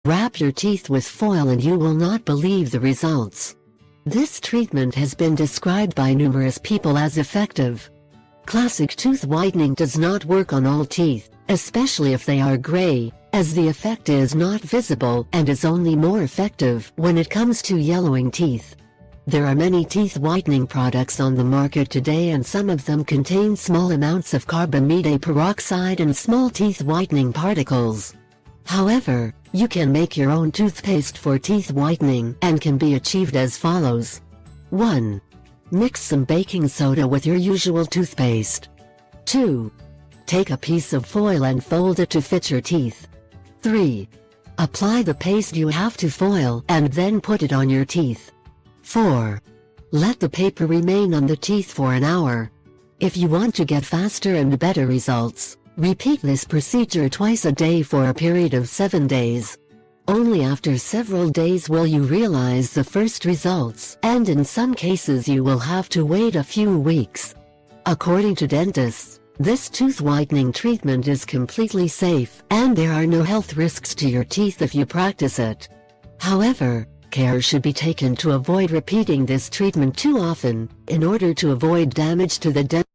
Wrap your teeth with foil and you will not believe the results. This treatment has been described by numerous people as effective. Classic tooth whitening does not work on all teeth, especially if they are gray, as the effect is not visible and is only more effective when it comes to yellowing teeth. There are many teeth whitening products on the market today, and some of them contain small amounts of carbamide peroxide and small teeth whitening particles. However, you can make your own toothpaste for teeth whitening and can be achieved as follows. 1. Mix some baking soda with your usual toothpaste. 2. Take a piece of foil and fold it to fit your teeth. 3. Apply the paste you have to foil and then put it on your teeth. 4. Let the paper remain on the teeth for an hour. If you want to get faster and better results, repeat this procedure twice a day for a period of 7 days. Only after several days will you realize the first results, and in some cases you will have to wait a few weeks. According to dentists, this tooth whitening treatment is completely safe, and there are no health risks to your teeth if you practice it. However, care should be taken to avoid repeating this treatment too often, in order to avoid damage to the dental